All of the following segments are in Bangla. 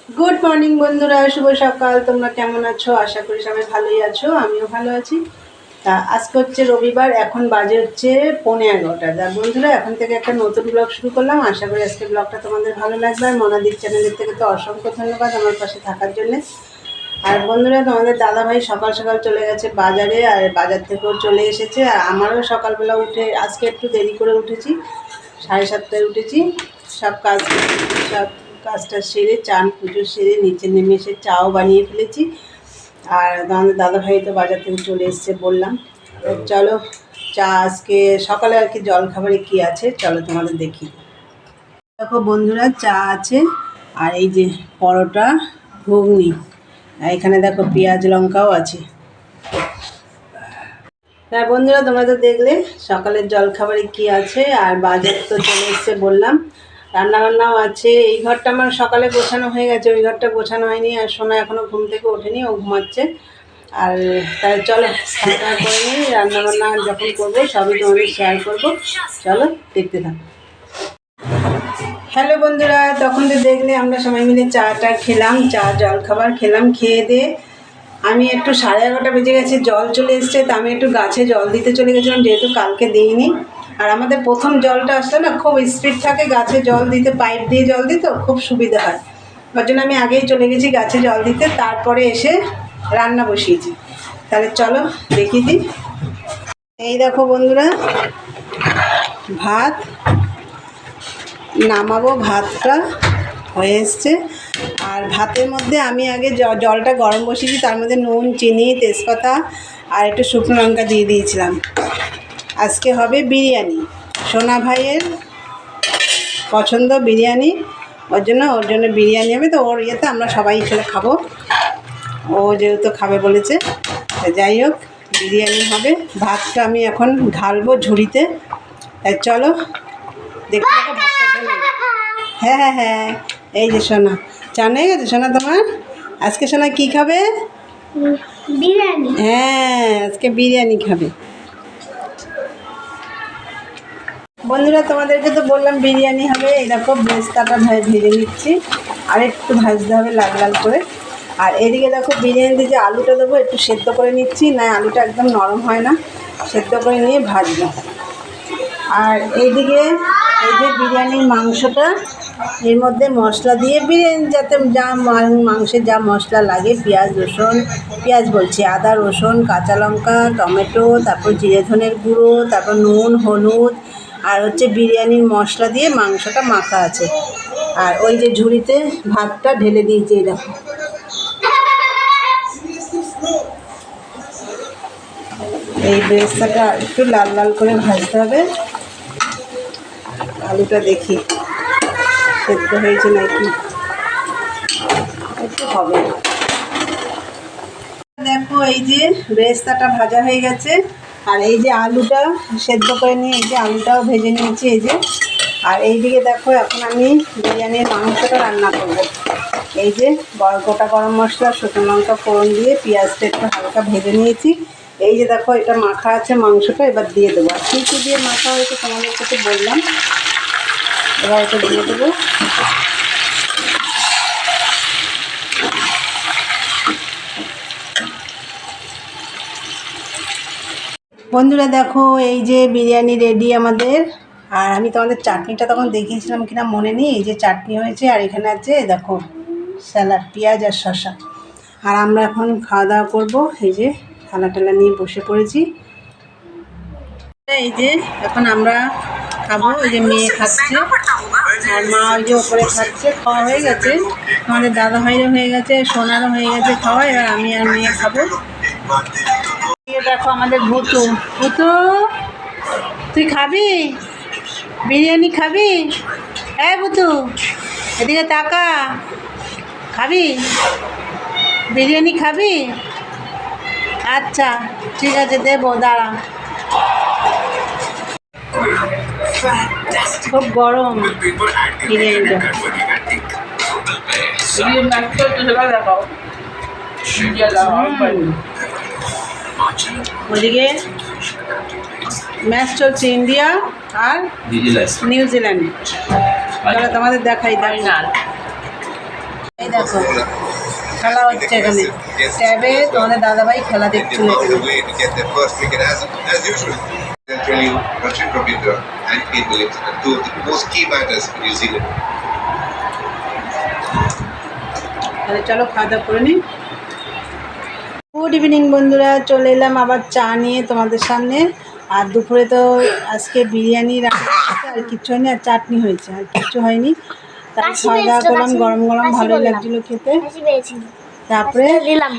গুড মর্নিং বন্ধুরা, শুভ সকাল। তোমরা কেমন আছো? আশা করি সবাই ভালোই আছো, আমিও ভালো আছি। তা আজকে হচ্ছে রবিবার, এখন বাজে হচ্ছে 11:15। তা বন্ধুরা, এখন থেকে একটা নতুন ব্লগ শুরু করলাম। আশা করি আজকে ব্লগটা তোমাদের ভালো লাগবে। আর মনাদির চ্যানেলের থেকে তো অসংখ্য ধন্যবাদ আমার পাশে থাকার জন্যে। আর বন্ধুরা, তোমাদের দাদাভাই সকাল সকাল চলে গেছে বাজারে, আর বাজার থেকেও চলে এসেছে। আর আমারও সকালবেলা উঠে আজকে একটু দেরি করে উঠেছি, 7:30টায় উঠেছি। সব কাজটা সেরে, চান পুজো সেরে নিচে নেমে এসে চাও বানিয়ে ফেলেছি। আর আমাদের দাদাভাই তো বাজার থেকে চলে এসছে বললাম। তো চলো, চা আজকে সকালে আর কি জলখাবারে কী আছে চলো তোমাদের দেখি। দেখো বন্ধুরা, চা আছে, আর এই যে পরোটা, ঘুগনি, আর এখানে দেখো পেঁয়াজ লঙ্কাও আছে। হ্যাঁ বন্ধুরা, তোমরা তো দেখলে সকালের জলখাবারে কী আছে। আর বাজার তো চলে এসছে বললাম, রান্নাবান্নাও আছে। এই ঘরটা আমার সকালে গোছানো হয়ে গেছে, ওই ঘরটা গোছানো হয়নি। আর সোনা এখনও ঘুম থেকে ওঠেনি, ও ঘুমাচ্ছে। আর তাই চলো খাওয়া করে নিই, রান্নাবান্না যখন করবো সবই তোমাদের শেয়ার করবো। চলো দেখতে থাকো। হ্যালো বন্ধুরা, তখন তো দেখলে আমরা সবাই মিলে চাটা খেলাম, জলখাবার খেলাম। খেয়ে দিয়ে আমি একটু 11:30 বেজে গেছে, জল চলে এসছে। তো আমি একটু গাছে জল দিতে চলে গেছিলাম, যেহেতু কালকে দিইনি। আর আমাদের প্রথম জলটা আসলে না খুব স্পিড থাকে, গাছে জল দিতে পাইপ দিয়ে জল দিতে খুব সুবিধা হয়। তার জন্য আমি আগেই চলে গেছি গাছে জল দিতে, তারপরে এসে রান্না বসিয়েছি। তাহলে চলো দেখিয়ে দিই। এই দেখো বন্ধুরা, ভাত নামাবো, ভাতটা হয়ে এসছে। আর ভাতের মধ্যে আমি আগে জলটা গরম বসিয়েছি, তার মধ্যে নুন, চিনি, তেজপাতা আর একটু শুকনো লঙ্কা দিয়ে দিয়েছিলাম। আজকে হবে বিরিয়ানি, সোনা ভাইয়ের পছন্দ বিরিয়ানি, ওর জন্য বিরিয়ানি হবে। তো ওর ইয়েতে আমরা সবাই খেলে খাবো, ও যেহেতু খাবে বলেছে। যাই হোক, বিরিয়ানি হবে। ভাতটা আমি এখন ঢালবো ঝুড়িতে। তাই চলো দেখতে থাকো ভাতটা ঢেলে। হ্যাঁ হ্যাঁ হ্যাঁ, এই যে সোনা চান হয়ে গেছে। সোনা তোমার আজকে সোনা কী খাবে? বিরিয়ানি। হ্যাঁ, আজকে বিরিয়ানি খাবে। বন্ধুরা, তোমাদেরকে তো বললাম বিরিয়ানি হবে। এই দেখো বেস্তাটা ভেজে নিচ্ছি, আর একটু ভাজতে হবে লাল লাল করে। আর এদিকে দেখো বিরিয়ানিতে যে আলুটা দেবো একটু সেদ্ধ করে নিচ্ছি, না আলুটা একদম নরম হয় না, সেদ্ধ করে নিয়ে ভাজবো। আর এইদিকে এই যে বিরিয়ানির মাংসটা, এর মধ্যে মশলা দিয়ে বিরিয়ানি যাতে যা মাংসের যা মশলা লাগে, পেঁয়াজ বলছি, আদা রসুন কাঁচা লঙ্কা টমেটো, তারপর জিরে ধনের গুঁড়ো, তারপর নুন হলুদ, আর হচ্ছে বিরিয়ানির মশলা দিয়ে মাংসটা মাখা আছে। আর ওই যে ঝুড়িতে ভাতটা ঢেলে দিয়েছি। এই দেখো, এই বেরেস্তাটা একটু লাল লাল করে ভাজতে হবে। আলুটা দেখি সেদ্ধ হয়েছে নাকি, একটু হবে। দেখো এই যে বেরেস্তাটা ভাজা হয়ে গেছে, আর এই যে আলুটা সেদ্ধ করে নিয়ে এই যে আলুটাও ভেজে নিয়েছি এই যে। আর এইদিকে দেখো এখন আমি বিরিয়ানির মাংসটা রান্না করব। এই যে গোটা গরম মশলা, শুকনো লঙ্কা ফোড়ন দিয়ে পেঁয়াজটা একটু হালকা ভেজে নিয়েছি। এই যে দেখো এটা মাখা আছে মাংসটা, এবার দিয়ে দেবো। আর কী কী দিয়ে মাখা হয়েছে তোমাদের সাথে বললাম, এবার এটা দিয়ে দেবো। বন্ধুরা দেখো এই যে বিরিয়ানি রেডি আমাদের। আর আমি তোমাদের চাটনিটা তখন দেখিয়েছিলাম কিনা মনে নেই, এই যে চাটনি হয়েছে। আর এখানে আছে দেখো স্যালাড, পেঁয়াজ আর শসা। আর আমরা এখন খাওয়া দাওয়া করবো। এই যে থালা টালা নিয়ে বসে পড়েছি। এই যে এখন আমরা খাবো, এই যে মেয়ে খাচ্ছে আর মা ওই যে ওপরে খাচ্ছে। খাওয়া হয়ে গেছে, আমাদের দাদা ভাইরও হয়ে গেছে, সোনারও হয়ে গেছে খাওয়া। এবার আমি আর মেয়ে খাবো। দেখো আমাদের ভুতু, তুই খাবি বিরিয়ানি? খাবি? হ্যাঁ ভুতু, এদিকে তাকা, খাবি বিরিয়ানি? খাবি? আচ্ছা ঠিক আছে, দেবো, দাঁড়া। খুব গরম বিরিয়ানিটা। ওদিকে ম্যাচ চলছে ইন্ডিয়া আর নিউজিল্যান্ড। তাহলে তোমাদের দেখাই, এই দেখো খেলা হচ্ছে এখানে ট্যাবে, তোমাদের দাদাভাই খেলা They দেখছিল found এখানে। a way to get their first wicket as usual. Centrally, Rachin Ravindra and Kane Williamson are two of the most key batters for New Zealand. তাহলে চলো খাওয়া দাওয়া করে নিই। গুড ইভিনিং বন্ধুরা, চলে এলাম আবার চা নিয়ে তোমাদের সামনে। আর দুপুরে তো আজকে বিরিয়ানি রান্না হয়েছে, আর কিচ্ছু হয়নি, আর চাটনি হয়েছে, আর কিচ্ছু হয়নি। তারপর কাশি খাওয়া দাওয়া পেয়েছিল, করলাম, কাশি। গরম গরম কাশি ভালোই বললাম। লাগছিলো খেতে। হাসি পেয়েছি তারপরে দিলাম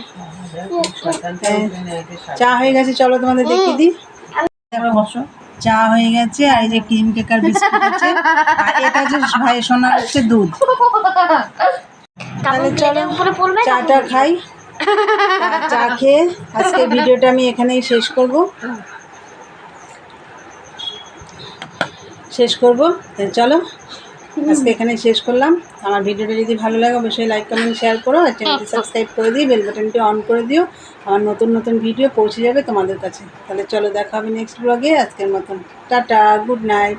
চা হয়ে গেছে, চলো তোমাদের দেখিয়ে দিই। চা হয়ে গেছে, আর এই যে ক্রিম কেক আর বিস্কুট আছে, আর এটা হচ্ছে ভাই সোনার হচ্ছে দুধ। তাহলে চলো উপরে পড়বে না? চাটা খাই। আর চা খেয়ে আজকে ভিডিওটা আমি এখানেই শেষ করব। চলো আজকে এখানেই শেষ করলাম। আমার ভিডিওটা যদি ভালো লাগে অবশ্যই লাইক কমেন্ট শেয়ার করো, আর চ্যানেলটি সাবস্ক্রাইব করে দিই, বেল বাটনটি অন করে দিও। আমার নতুন নতুন ভিডিও পৌঁছে যাবে তোমাদের কাছে। তাহলে চলো দেখা হবে নেক্সট ব্লগে। আজকের মতন টাটা, গুড নাইট।